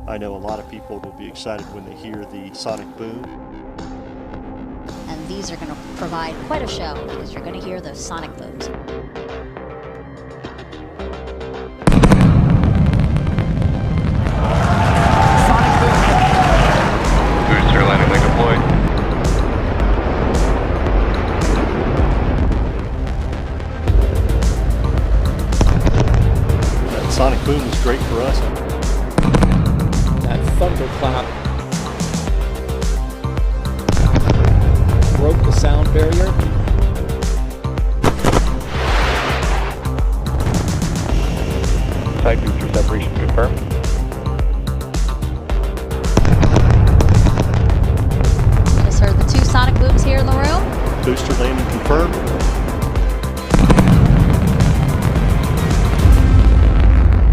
I know a lot of people will be excited when they hear the sonic boom. And these are going to provide quite a show because you're going to hear those sonic booms. Booster landing leg deployed. That sonic boom is great for us. That thunderclap broke the sound barrier. Side booster separation confirmed. Just heard the two sonic booms here in the room. Booster landing confirmed.